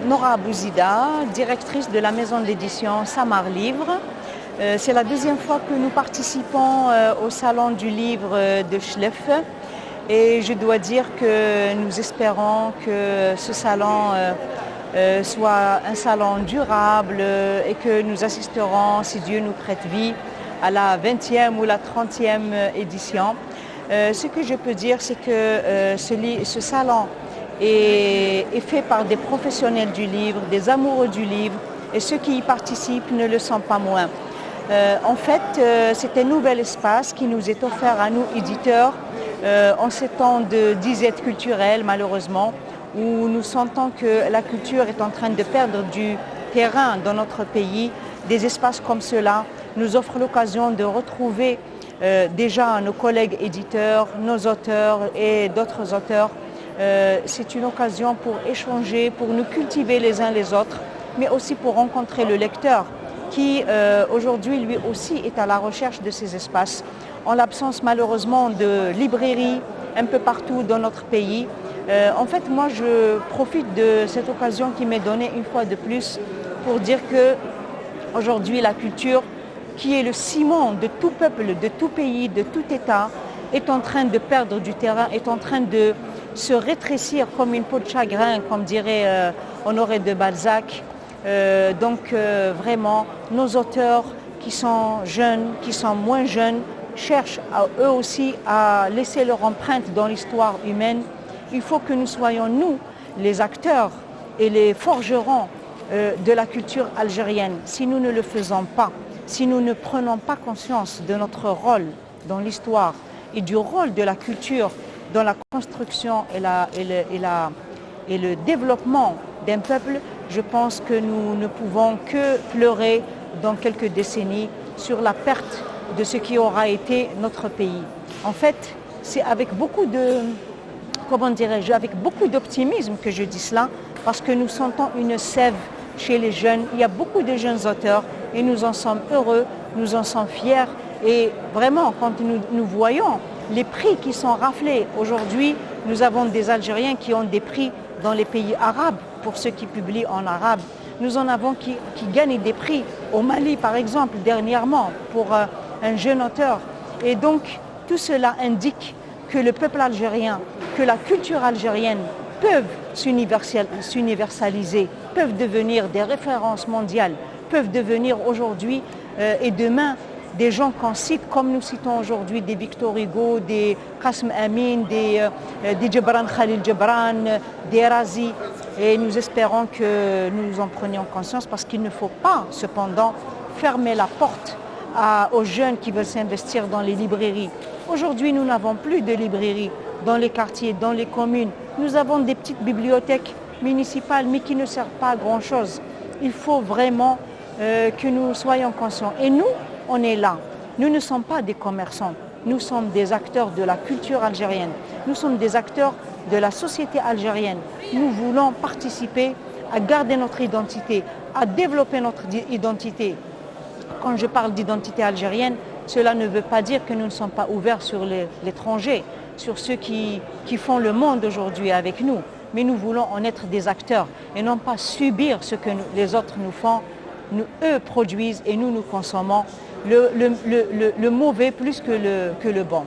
Nora Bouzida, directrice de la maison d'édition Samar Livre. C'est la deuxième fois que nous participons au salon du livre de Chlef et je dois dire que nous espérons que ce salon soit un salon durable et que nous assisterons, si Dieu nous prête vie, à la 20e ou la 30e édition. Ce que je peux dire, c'est que ce salon est fait par des professionnels du livre, des amoureux du livre, et ceux qui y participent ne le sont pas moins. En fait, c'est un nouvel espace qui nous est offert à nous, éditeurs, en ces temps de disette culturelle, malheureusement, où nous sentons que la culture est en train de perdre du terrain dans notre pays. Des espaces comme cela nous offrent l'occasion de retrouver déjà nos collègues éditeurs, nos auteurs et d'autres auteurs. C'est une occasion pour échanger, pour nous cultiver les uns les autres, mais aussi pour rencontrer le lecteur qui aujourd'hui lui aussi est à la recherche de ces espaces. En l'absence malheureusement de librairies un peu partout dans notre pays, en fait moi je profite de cette occasion qui m'est donnée une fois de plus pour dire que aujourd'hui la culture, qui est le ciment de tout peuple, de tout pays, de tout État, est en train de perdre du terrain, est en train de se rétrécir comme une peau de chagrin, comme dirait Honoré de Balzac. Vraiment, nos auteurs qui sont jeunes, qui sont moins jeunes, cherchent eux aussi à laisser leur empreinte dans l'histoire humaine. Il faut que nous soyons, nous, les acteurs et les forgerons de la culture algérienne. Si nous ne le faisons pas, si nous ne prenons pas conscience de notre rôle dans l'histoire et du rôle de la culture dans la construction et le développement d'un peuple, je pense que nous ne pouvons que pleurer dans quelques décennies sur la perte de ce qui aura été notre pays. En fait, c'est avec beaucoup avec beaucoup d'optimisme que je dis cela, parce que nous sentons une sève chez les jeunes. Il y a beaucoup de jeunes auteurs et nous en sommes heureux, nous en sommes fiers. Et vraiment, quand nous voyons les prix qui sont raflés, aujourd'hui, nous avons des Algériens qui ont des prix dans les pays arabes, pour ceux qui publient en arabe. Nous en avons qui gagnent des prix au Mali, par exemple, dernièrement, pour un jeune auteur. Et donc, tout cela indique que le peuple algérien, que la culture algérienne peuvent s'universaliser, peuvent devenir des références mondiales, peuvent devenir aujourd'hui et demain des gens qu'on cite, comme nous citons aujourd'hui des Victor Hugo, des Qasem Amin, des Djebran Khalil Djebran, des Razi. Et nous espérons que nous en prenions conscience, parce qu'il ne faut pas cependant fermer la porte aux jeunes qui veulent s'investir dans les librairies. Aujourd'hui, nous n'avons plus de librairies dans les quartiers, dans les communes. Nous avons des petites bibliothèques municipales, mais qui ne servent pas à grand-chose. Il faut vraiment que nous soyons conscients. Et nous, on est là. Nous ne sommes pas des commerçants. Nous sommes des acteurs de la culture algérienne. Nous sommes des acteurs de la société algérienne. Nous voulons participer à garder notre identité, à développer notre identité. Quand je parle d'identité algérienne, cela ne veut pas dire que nous ne sommes pas ouverts sur l'étranger, sur ceux qui font le monde aujourd'hui avec nous. Mais nous voulons en être des acteurs et non pas subir ce que les autres nous font. Eux produisent et nous consommons le mauvais plus que le bon.